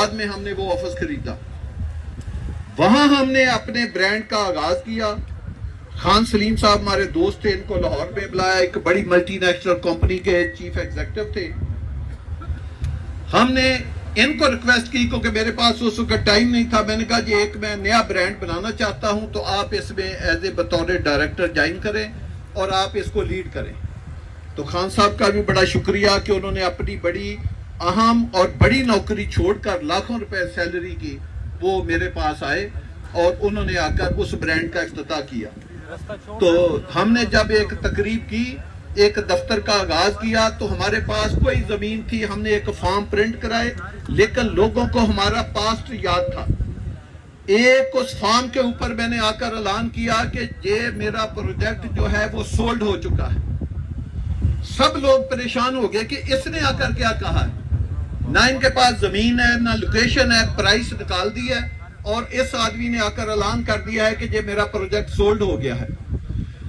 بعد میں ہم نے وہ آفس خریدا. وہاں ہم نے اپنے برانڈ کا آغاز کیا. خان سلیم صاحب ہمارے دوست تھے, ان کو لاہور میں بلایا, ایک بڑی ملٹی نیشنل کمپنی کے چیف ایگزیکٹو تھے. ہم نے ان کو ریکویسٹ کی کیونکہ میرے پاس اس وقت ٹائم نہیں تھا. میں نے کہا جی ایک میں نیا برانڈ بنانا چاہتا ہوں, تو آپ اس میں ایز اے بطور ڈائریکٹر جوائن کریں اور آپ اس کو لیڈ کریں. تو خان صاحب کا بھی بڑا شکریہ کہ انہوں نے اپنی بڑی اہم اور بڑی نوکری چھوڑ کر لاکھوں روپے سیلری کی وہ میرے پاس آئے اور انہوں نے آ کر اس برانڈ کا افتتاح کیا. تو ہم نے جب ایک تقریب کی, ایک دفتر کا آغاز کیا, تو ہمارے پاس کوئی زمین تھی. ہم نے ایک فارم پرنٹ کرائے, لیکن لوگوں کو ہمارا پاسٹ یاد تھا. ایک اس فارم کے اوپر میں نے آ کر اعلان کیا کہ یہ میرا پروجیکٹ جو ہے وہ سولڈ ہو چکا ہے. سب لوگ پریشان ہو گئے کہ اس نے آ کر کیا کہا ہے. نہ ان کے پاس زمین ہے, نہ لوکیشن ہے, پرائس نکال دی ہے, اور اس آدمی نے آ کر اعلان کر دیا ہے کہ یہ میرا پروجیکٹ سولڈ ہو گیا ہے.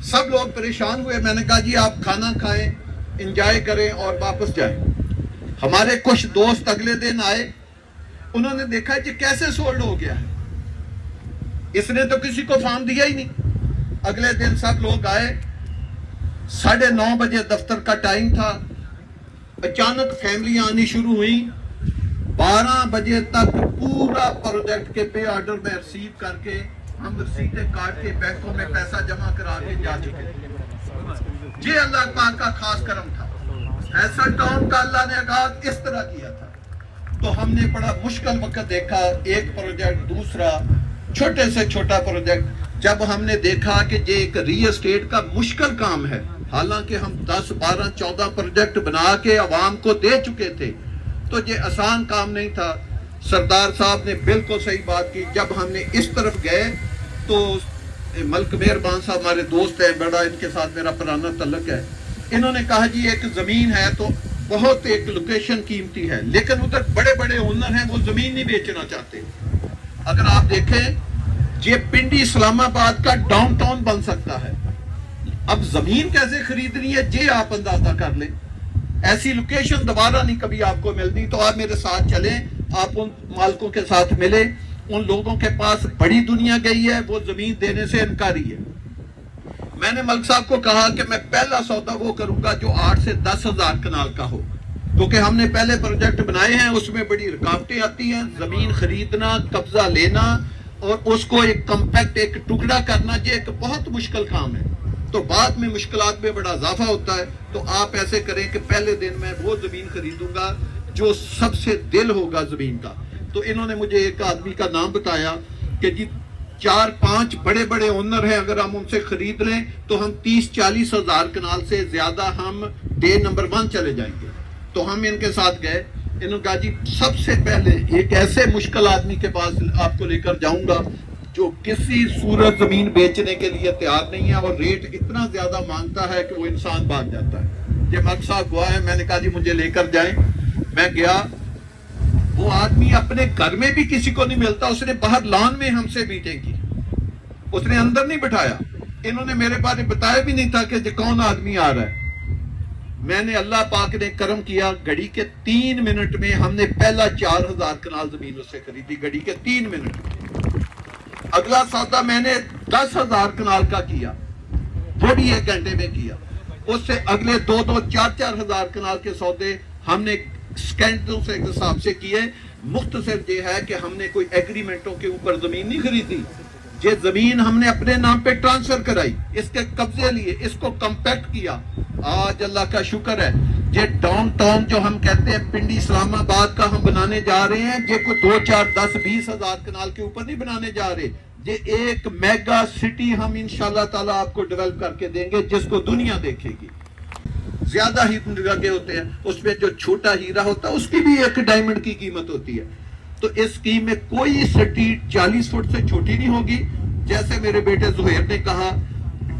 سب لوگ پریشان ہوئے. میں نے کہا جی آپ کھانا کھائیں, انجوائے کریں اور واپس جائیں. ہمارے کچھ دوست اگلے دن آئے, انہوں نے دیکھا کہ کیسے سولڈ ہو گیا ہے, اس نے تو کسی کو فارم دیا ہی نہیں. اگلے دن سب لوگ آئے, 9:30 بجے دفتر کا ٹائم تھا. اچانک فیملیاں آنی شروع ہوئیں. 12 بجے تک پورا پروجیکٹ کے پے آرڈر میں ریسیو کر کے ہم رسیدیں کاٹ کے بینکوں میں پیسہ جمع کرا کے جا چکے تھے. یہ اللہ پاک کا خاص کرم تھا. ایسا ٹاؤن کا اللہ نے آغاز اس طرح کیا تھا. تو ہم نے بڑا مشکل وقت دیکھا, ایک پروجیکٹ دوسرا, چھوٹے سے چھوٹا پروجیکٹ. جب ہم نے دیکھا کہ یہ ایک ریل اسٹیٹ کا مشکل کام ہے, حالانکہ ہم 10 12 14 پروجیکٹ بنا کے عوام کو دے چکے تھے, تو یہ آسان کام نہیں تھا. سردار صاحب نے بالکل صحیح بات کی. جب ہم نے اس طرف گئے تو ملک مہربان صاحب ہمارے دوست ہیں, بڑا ان کے ساتھ میرا پرانا تعلق ہے. انہوں نے کہا جی ایک زمین ہے تو بہت ایک لوکیشن قیمتی ہے, لیکن ادھر بڑے بڑے اونر ہیں, وہ زمین نہیں بیچنا چاہتے. اگر آپ دیکھیں یہ پنڈی اسلام آباد کا ڈاؤن ٹاؤن بن سکتا ہے. اب زمین کیسے خریدنی ہے یہ آپ اندازہ کر لیں. ایسی لوکیشن دوبارہ نہیں کبھی آپ کو ملتی. تو آپ میرے ساتھ چلیں, آپ ان مالکوں کے ساتھ ملیں. ان لوگوں کے پاس بڑی دنیا گئی ہے, وہ زمین دینے سے انکاری ہے. میں نے ملک صاحب کو کہا کہ میں پہلا سودا وہ کروں گا جو 8 سے 10 ہزار کنال کا ہو, کیونکہ ہم نے پہلے پروجیکٹ بنائے ہیں, اس میں بڑی رکاوٹیں آتی ہیں. زمین خریدنا, قبضہ لینا اور اس کو ایک کمپیکٹ ایک ٹکڑا کرنا, یہ ایک بہت مشکل کام ہے. تو بعد میں مشکلات میں بڑا اضافہ ہوتا ہے. تو آپ ایسے کریں کہ پہلے دن میں وہ زمین خریدوں گا جو سب سے دل ہوگا زمین کا. تو انہوں نے مجھے ایک آدمی کا نام بتایا کہ جی 4-5 بڑے بڑے اونر ہیں, اگر ہم ان سے خرید لیں تو ہم 30-40 ہزار کنال سے زیادہ ہم ڈے نمبر 1 چلے جائیں گے. تو ہم ان کے ساتھ گئے. انہوں نے کہا جی سب سے پہلے ایک ایسے مشکل آدمی کے پاس آپ کو لے کر جاؤں گا جو کسی صورت زمین بیچنے کے لیے تیار نہیں ہے, اور ریٹ اتنا زیادہ مانگتا ہے کہ وہ انسان بھاگ جاتا ہے. یہ ملک صاحب ہوا ہے. میں نے کہا جی مجھے لے کر جائیں. میں گیا, وہ آدمی اپنے گھر میں بھی کسی کو نہیں ملتا. اس نے باہر لان میں ہم سے میٹنگ کی, اس نے اندر نہیں بٹھایا. انہوں نے میرے بارے بتایا بھی نہیں تھا کہ یہ کون آدمی آ رہا ہے. میں نے, اللہ پاک نے کرم کیا, گھڑی کے 3 منٹ میں ہم نے پہلا 4000 کنال زمین اس سے خریدی. گھڑی کے 3 منٹ. اگلا سودا میں نے 10,000 کنال کا کیا, وہ بھی 1 گھنٹے میں کیا. اس سے اگلے 2-4 ہزار کنال کے سودے ہم نے سیکنڈوں سے حساب سے کیے. مختصر یہ ہے کہ ہم نے کوئی ایگریمنٹوں کے اوپر زمین نہیں خریدی. یہ زمین ہم نے اپنے نام پہ ٹرانسفر کرائی, اس کے قبضے لیے, اس کو کمپیکٹ کیا. آج اللہ کا شکر ہے یہ ڈاؤن ٹاؤن جو ہم کہتے ہیں پنڈی اسلام آباد کا ہم بنانے جا رہے ہیں, یہ کوئی 2-4-10-20 ہزار کنال کے اوپر نہیں بنانے جا رہے. یہ ایک میگا سٹی ہم انشاءاللہ تعالیٰ آپ کو ڈیولپ کر کے دیں گے جس کو دنیا دیکھے گی. زیادہ ہیرے لگے ہوتے ہیں, اس میں جو چھوٹا ہیرا ہوتا ہے اس کی بھی 1 ڈائمنڈ کی قیمت ہوتی ہے. تو اس اسکیم میں کوئی سٹی 40 فٹ سے چھوٹی نہیں ہوگی. جیسے میرے بیٹے زہیر نے کہا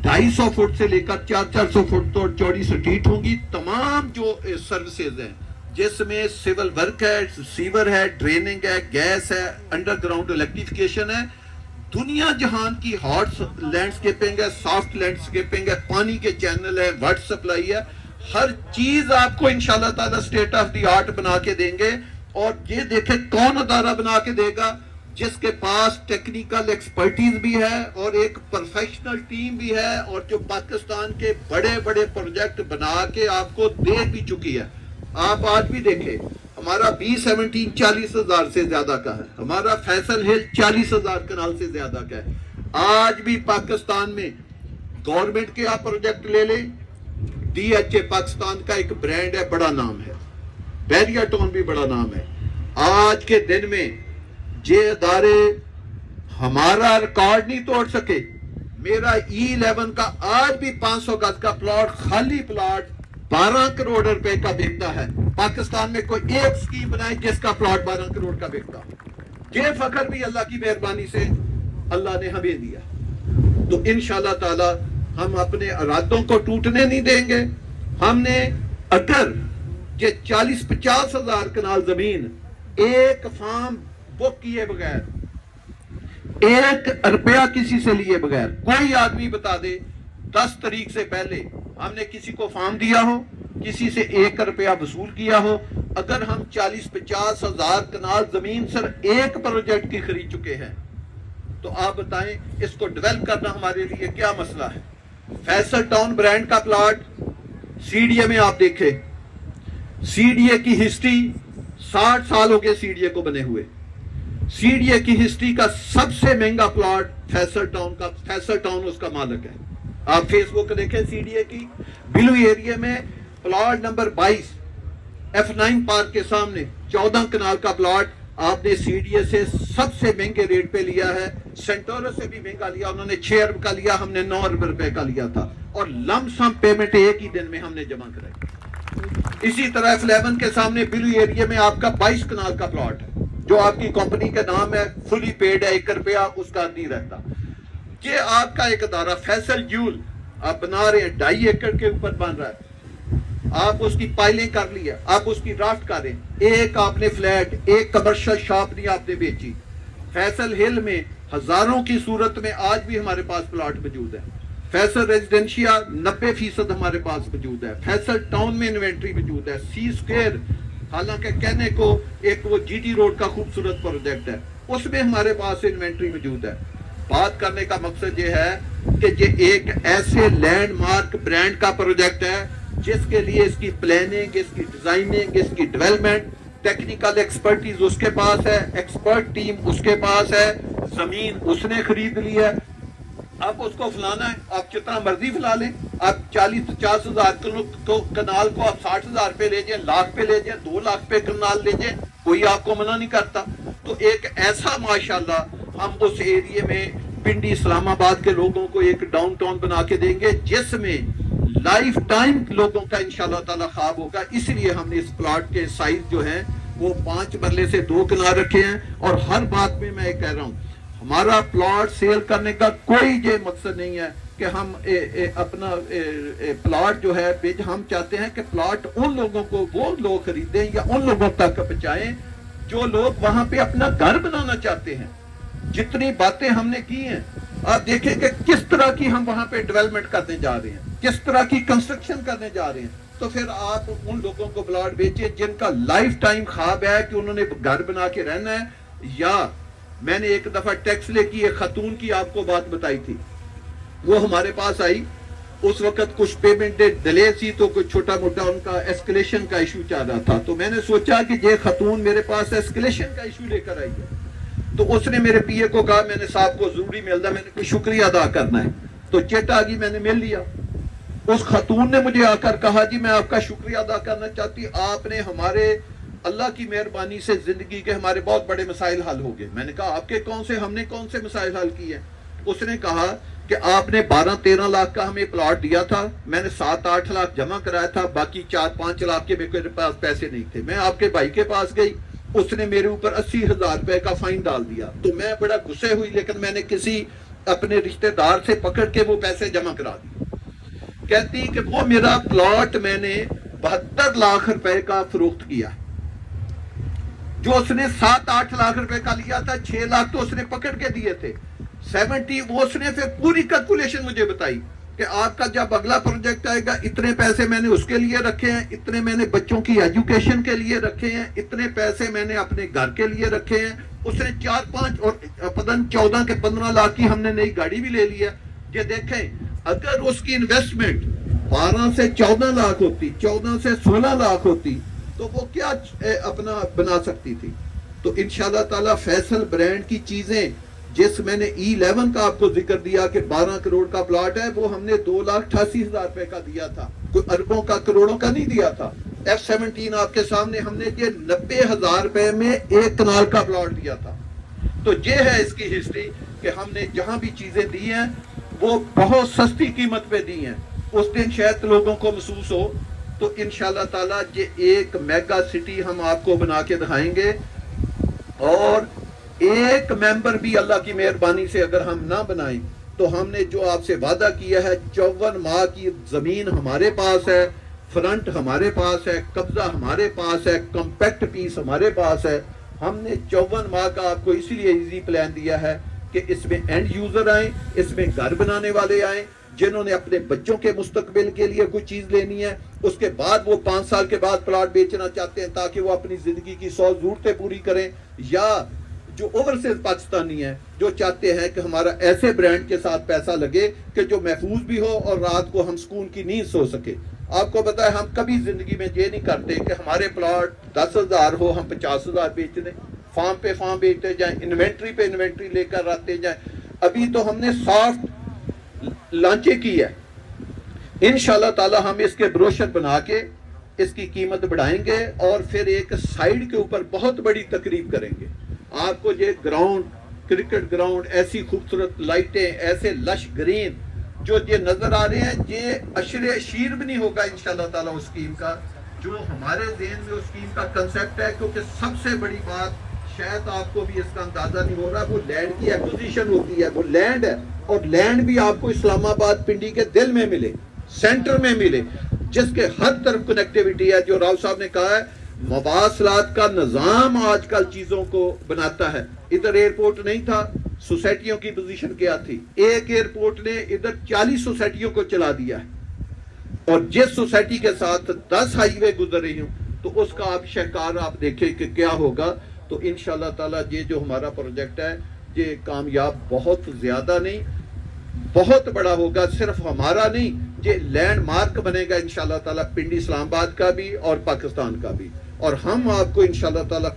250 فٹ سے لے کر 400 فٹ تو چوڑی سٹریٹ ہوگی. تمام جو سروسز ہیں جس میں سول ورک ہے, سیور ہے, ڈریننگ ہے, گیس ہے, انڈر گراؤنڈ الیکٹریفیکیشن ہے, دنیا جہان کی ہارڈ لینڈسکیپنگ ہے, سافٹ لینڈسکیپنگ ہے, پانی کے چینل ہے, واٹر سپلائی ہے, ہر چیز آپ کو انشاءاللہ تعالی اسٹیٹ آف دی آرٹ بنا کے دیں گے. اور یہ دیکھیں کون ادارہ بنا کے دے گا جس کے پاس ٹیکنیکل ایکسپرٹیز بھی ہے اور ایک پروفیشنل ٹیم بھی ہے اور جو پاکستان کے بڑے بڑے پروجیکٹ بنا کے آپ کو دے بھی چکی ہے. آپ آج بھی دیکھیں ہمارا B-17 40,000 سے زیادہ کا ہے, ہمارا فیصل ہل 40,000 کنال سے زیادہ کا ہے. آج بھی پاکستان میں گورنمنٹ کے آپ پروجیکٹ لے لیں, DHA پاکستان کا ایک برانڈ ہے, بڑا نام ہے, بیریا ٹون بھی بڑا نام ہے. آج کے دن میں یہ ادارے ہمارا ریکارڈ نہیں توڑ سکے. میرا E11 کا آج بھی 500 گز کا پلاٹ, خالی پلاٹ 12 کروڑ روپے کا بکتا ہے. پاکستان میں کوئی ایک سکیم بنائے جس کا پلاٹ 12 کروڑ کا بکتا. یہ فخر بھی اللہ کی مہربانی سے اللہ نے ہمیں دیا. تو انشاءاللہ تعالی ہم اپنے ارادوں کو ٹوٹنے نہیں دیں گے. ہم نے اگر یہ 40-50 ہزار کنال زمین ایک فارم بک کیے بغیر, 1 روپیہ کسی سے لیے بغیر, کوئی آدمی بتا دے 10 تاریخ سے پہلے ہم نے کسی کو فارم دیا ہو, کسی سے 1 روپیہ وصول کیا ہو, اگر ہم 40-50 ہزار کنال زمین صرف ایک پروجیکٹ کی خرید چکے ہیں, تو آپ بتائیں اس کو ڈیولپ کرنا ہمارے لیے کیا مسئلہ ہے. فیصل ٹاؤن برانڈ کا پلاٹ CDA میں آپ دیکھیں, CDA کی ہسٹری 60 سال ہو گئے CDA کو بنے ہوئے. CDA کی ہسٹری کا سب سے مہنگا پلاٹ فیصل ٹاؤن کا, فیصل ٹاؤن اس کا مالک ہے. آپ فیس بک دیکھیں CDA کی بلو ایریا میں پلاٹ نمبر 22 F9 پارک کے سامنے 14 کنال کا پلاٹ آپ نے CDA سے سب سے مہنگے ریٹ پہ لیا ہے. سینٹورس سے بھی مہنگا لیا, انہوں نے 6 ارب کا لیا, ہم نے 9 ارب روپے کا لیا تھا, اور لم سم پیمنٹ ایک ہی دن میں ہم نے جمع کرائی. اسی طرح F11 کے سامنے بلو ایریا میں آپ کا 22 کنال کا پلاٹ ہے جو آپ کی کمپنی کا نام ہے, فلی پیڈ ہے, 1 روپیہ اس کا نہیں رہتا. یہ آپ کا ایک ادارہ فیصل جیول آپ بنا رہے ہیں, 2.5 ایکڑ کے اوپر بن رہا ہے. آپ اس کی پائلیں کر لیا, آپ اس کی ڈرافٹ کریں, ایک آپ نے فلیٹ, ایک کمرشل شاپ نہیں آپ نے بیچی. فیصل ہل میں ہزاروں کی صورت میں آج بھی ہمارے پاس پلاٹ موجود ہے. فیصل ریزیڈنشیا 90% ہمارے پاس موجود ہے. فیصل ٹاؤن میں انوینٹری موجود ہے. C² حالانکہ کہنے کو ایک وہ GT روڈ کا خوبصورت پروجیکٹ ہے, اس میں ہمارے پاس انوینٹری موجود ہے. بات کرنے کا مقصد یہ ہے کہ یہ ایک ایسے لینڈ مارک برانڈ کا پروجیکٹ ہے جس کے لیے اس کی پلاننگ, اس کی ڈیزائننگ, اس کی ڈیولپمنٹ, ٹیکنیکل ایکسپرٹیز اس کے پاس ہے, ایکسپرٹ ٹیم اس کے پاس ہے, زمین اس نے خرید لی ہے. آپ اس کو فلانا ہے, آپ جتنا مرضی فلا لیں, آپ 40-50 ہزار کنال کو آپ 60,000 پہ لے جائیں, لاکھ پہ لے جائیں, 2 لاکھ پہ کنال لے جائیں, کوئی آپ کو منع نہیں کرتا. تو ایک ایسا ماشاءاللہ ہم اس ایریے میں پنڈی اسلام آباد کے لوگوں کو ایک ڈاؤن ٹاؤن بنا کے دیں گے جس میں لائف ٹائم لوگوں کا انشاءاللہ تعالی خواب ہوگا. اس لیے ہم نے اس پلاٹ کے سائز جو ہیں وہ 5 مرلے سے 2 کنال رکھے ہیں. اور ہر بات میں میں یہ کہہ رہا ہوں, ہمارا پلاٹ سیل کرنے کا کوئی یہ مقصد نہیں ہے کہ ہم اپنا پلاٹ جو ہے ہم چاہتے ہیں کہ پلاٹ ان لوگوں کو وہ لوگ خریدیں یا ان لوگوں تک پہنچائیں جو لوگ وہاں پہ اپنا گھر بنانا چاہتے ہیں. جتنی باتیں ہم نے کی ہیں آپ دیکھیں کہ کس طرح کی ہم وہاں پہ ڈیولپمنٹ کرنے جا رہے ہیں, کس طرح کی کنسٹرکشن کرنے جا رہے ہیں. تو پھر آپ ان لوگوں کو پلاٹ بیچیں جن کا لائف ٹائم خواب ہے کہ انہوں نے گھر بنا کے رہنا ہے. یا میں نے ایک دفعہ ٹیکس لے کی ایک خاتون کی آپ کو بات بتائی تھی, وہ ہمارے پاس آئی, اس وقت کچھ پیمنٹ ڈیلے تھی تو کچھ چھوٹا موٹا ان کا ایسکلیشن کا ایشو چل رہا تھا. تو میں نے سوچا کہ یہ خاتون میرے پاس ایسکلیشن کا ایشو لے کر آئی ہے, تو اس نے میرے PA کو کہا میں نے صاحب کو ضروری ملتا, میں نے کوئی شکریہ ادا کرنا ہے. تو چٹ آ گئی, میں نے مل لیا. اس خاتون نے مجھے آ کر کہا جی میں آپ کا شکریہ ادا کرنا چاہتی, آپ نے ہمارے اللہ کی مہربانی سے زندگی کے ہمارے بہت بڑے مسائل حل ہو گئے. میں نے کہا آپ کے کون سے, ہم نے کون سے مسائل حل کیے ہیں. اس نے کہا کہ آپ نے 12-13 لاکھ کا ہمیں پلاٹ دیا تھا, میں نے 7-8 لاکھ جمع کرایا تھا, باقی 4-5 لاکھ کے میرے پاس پیسے نہیں تھے. میں آپ کے بھائی کے پاس گئی, اس نے میرے اوپر 80,000 روپے کا فائن ڈال دیا. تو میں بڑا غصے ہوئی, لیکن میں نے کسی اپنے رشتہ دار سے پکڑ کے وہ پیسے جمع کرا دیے. کہتی کہ وہ میرا پلاٹ میں نے 72 لاکھ روپے کا فروخت کیا, جو اس نے 7-8 لاکھ روپے کا لیا تھا, 6 لاکھ تو اس نے پکڑ کے دیے تھے. 70 وہ اس نے پھر پوری کیلکولیشن مجھے بتائی کہ آپ کا جب اگلا پروجیکٹ آئے گا اتنے پیسے میں نے اس کے لیے رکھے ہیں, اتنے میں نے بچوں کی ایجوکیشن کے لیے رکھے ہیں, اتنے پیسے میں نے اپنے گھر کے لیے رکھے ہیں. اس نے 4-5 اور پتن 14 کے 15 لاکھ کی ہم نے نئی گاڑی بھی لے لی ہے. یہ دیکھیں اگر اس کی انویسٹمنٹ 12 سے 14 لاکھ ہوتی, 14 سے 16 لاکھ ہوتی, تو وہ کیا اپنا بنا سکتی تھی. تو انشاءاللہ تعالی فیصل برانڈ کی چیزیں, جس میں نے E11 کا آپ کو ذکر دیا کہ 12 کروڑ کا پلاٹ ہے, وہ ہم نے 2,88,000 روپے کا دیا تھا, کوئی اربوں کا کروڑوں کا نہیں دیا تھا. F17 آپ کے سامنے ہم نے یہ 90,000 روپے میں 1 کنال کا پلاٹ دیا تھا. تو یہ ہے اس کی ہسٹری کہ ہم نے جہاں بھی چیزیں دی ہیں وہ بہت سستی قیمت پہ دی ہیں. اس دن شاید لوگوں کو محسوس ہو. تو انشاءاللہ تعالی یہ ایک میگا سٹی ہم آپ کو بنا کے دکھائیں گے, اور ایک ممبر بھی اللہ کی مہربانی سے اگر ہم نہ بنائیں تو ہم نے جو آپ سے وعدہ کیا ہے 54 ماہ کی زمین ہمارے پاس ہے, فرنٹ ہمارے پاس ہے, قبضہ ہمارے پاس ہے, کمپیکٹ پیس ہمارے پاس ہے. ہم نے 54 ماہ کا آپ کو اسی لیے ایزی پلان دیا ہے کہ اس میں اینڈ یوزر آئیں, اس میں گھر بنانے والے آئیں جنہوں نے اپنے بچوں کے مستقبل کے لیے کوئی چیز لینی ہے, اس کے بعد وہ 5 سال کے بعد پلاٹ بیچنا چاہتے ہیں تاکہ وہ اپنی زندگی کی 100 ضرورتیں پوری کریں, یا جو اوورسیز پاکستانی ہیں جو چاہتے ہیں کہ ہمارا ایسے برانڈ کے ساتھ پیسہ لگے کہ جو محفوظ بھی ہو اور رات کو ہم سکون کی نیند سو سکے. آپ کو پتا ہے ہم کبھی زندگی میں یہ نہیں کرتے کہ ہمارے پلاٹ 10,000 ہو ہم 50,000 بیچ دیں, فارم پہ فارم بیچتے جائیں, انوینٹری پہ انوینٹری لے کر آتے جائیں. ابھی تو ہم نے سافٹ لانچے کی ہے, انشاءاللہ تعالی ہم اس کے بروشر بنا کے اس کی قیمت بڑھائیں گے, اور پھر ایک سائیڈ کے اوپر بہت بڑی تقریب کریں گے. آپ کو یہ گراؤنڈ, کرکٹ گراؤنڈ, ایسی خوبصورت لائٹیں, ایسے لش گرین جو یہ نظر آ رہے ہیں, یہ عشر شیر بھی نہیں ہوگا انشاءاللہ تعالی اس اسکیم کا, جو ہمارے ذہن میں اس اسکیم کا کنسیپٹ ہے. کیونکہ سب سے بڑی بات شاید آپ کو بھی اس کا اندازہ نہیں ہو رہا, وہ لینڈ کی ایکوزیشن ہوتی ہے, وہ لینڈ ہے, اور لینڈ بھی آپ کو اسلام آباد پنڈی کے دل میں ملے, سینٹر میں ملے, جس کے ہر طرف کنیکٹیوٹی ہے. جو راؤ صاحب نے کہا ہے مواصلات کا نظام آج کل چیزوں کو بناتا ہے. ادھر ایئرپورٹ نہیں تھا, سوسائٹیوں کی پوزیشن کیا تھی, ایک ایئرپورٹ نے ادھر 40 سوسائٹیوں کو چلا دیا ہے, اور جس سوسائٹی کے ساتھ 10 ہائی وے گزر رہی ہوں تو اس کا آپ شہکار آپ دیکھیں کہ کیا ہوگا. تو انشاءاللہ تعالی یہ جو ہمارا پروجیکٹ ہے یہ کامیاب بہت زیادہ نہیں, بہت بڑا ہوگا. صرف ہمارا نہیں, یہ لینڈ مارک بنے گا انشاءاللہ تعالی پنڈی اسلام آباد کا بھی اور پاکستان کا بھی. اور ہم آپ کو انشاءاللہ تعالی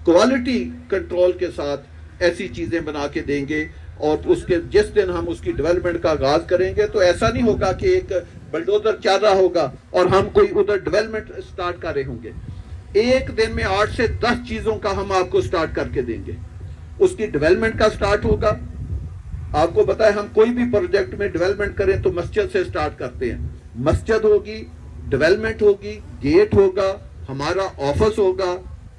کوالٹی کنٹرول کے ساتھ ایسی چیزیں بنا کے دیں گے. اور اس کے جس دن ہم اس کی ڈیولپمنٹ کا آغاز کریں گے تو ایسا نہیں ہوگا کہ ایک بلڈوزر چل رہا ہوگا اور ہم کوئی ادھر ڈیولپمنٹ سٹارٹ کر رہے ہوں گے. ایک دن میں 8 سے 10 چیزوں کا ہم آپ کو سٹارٹ کر کے دیں گے. اس کی ڈیولپمنٹ کا سٹارٹ ہوگا. آپ کو پتا ہے ہم کوئی بھی پروجیکٹ میں ڈیولپمنٹ کریں تو مسجد سے سٹارٹ کرتے ہیں. مسجد ہوگی, ڈیولپمنٹ ہوگی, گیٹ ہوگا, ہمارا آفس ہوگا,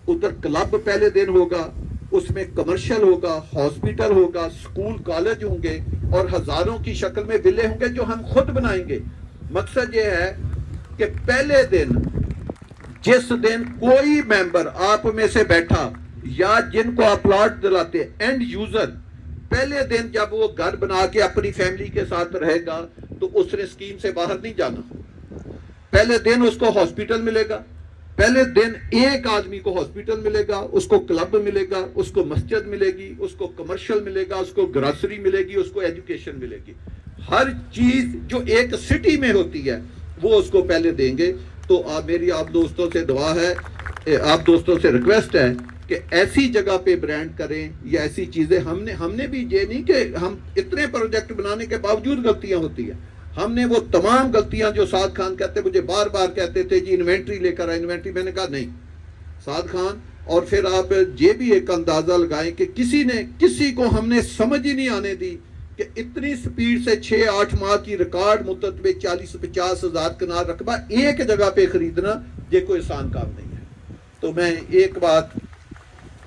ادھر کلب پہلے دن ہوگا, اس میں کمرشل ہوگا, ہاسپیٹل ہوگا, سکول کالج ہوں گے, اور ہزاروں کی شکل میں ویلے ہوں گے جو ہم خود بنائیں گے. مقصد یہ ہے کہ پہلے دن, جس دن کوئی ممبر آپ میں سے بیٹھا یا جن کو آپ پلاٹ دلاتے اینڈ یوزر, پہلے دن جب وہ گھر بنا کے اپنی فیملی کے ساتھ رہے گا تو اس نے اسکیم سے باہر نہیں جانا. پہلے دن اس کو ہاسپیٹل ملے گا, پہلے دن ایک آدمی کو ہاسپیٹل ملے گا, اس کو کلب ملے گا, اس کو مسجد ملے گی, اس کو کمرشل ملے گا, اس کو گراسری ملے گی, اس کو ایجوکیشن ملے گی. ہر چیز جو ایک سٹی میں ہوتی ہے وہ اس کو پہلے دیں گے. تو میری آپ دوستوں سے دعا ہے, آپ دوستوں سے ریکویسٹ ہے کہ ایسی جگہ پہ برانڈ کریں یا ایسی چیزیں. ہم نے بھی یہ نہیں کہ ہم اتنے پروجیکٹ بنانے کے باوجود غلطیاں ہوتی ہیں. ہم نے وہ تمام غلطیاں جو سعد خان کہتے مجھے بار بار کہتے تھے جی انوینٹری لے کر آئے انوینٹری, میں نے کہا نہیں سعد خان. اور پھر آپ یہ بھی ایک اندازہ لگائیں کہ کسی کو ہم نے سمجھ ہی نہیں آنے دی کہ اتنی سپیڈ سے 6-8 ماہ کی ریکارڈ مدت میں 40-50 ہزار کنال رقبہ ایک جگہ پہ خریدنا یہ کوئی آسان کام نہیں ہے. تو میں ایک بات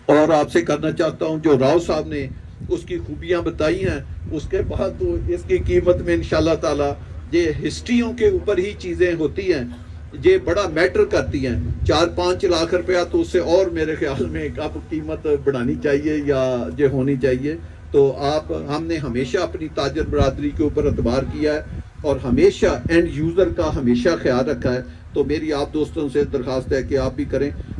اور آپ سے کرنا چاہتا ہوں, جو راؤ صاحب نے اس کی خوبیاں بتائی ہیں, اس کے بعد تو اس کی قیمت میں انشاءاللہ تعالی یہ ہسٹریوں کے اوپر ہی چیزیں ہوتی ہیں, یہ بڑا میٹر کرتی ہیں. 4-5 لاکھ روپیہ تو اس سے اور میرے خیال میں اب قیمت بڑھانی چاہیے یا یہ ہونی چاہیے. تو آپ ہم نے ہمیشہ اپنی تاجر برادری کے اوپر اعتبار کیا ہے اور ہمیشہ اینڈ یوزر کا ہمیشہ خیال رکھا ہے. تو میری آپ دوستوں سے درخواست ہے کہ آپ بھی کریں.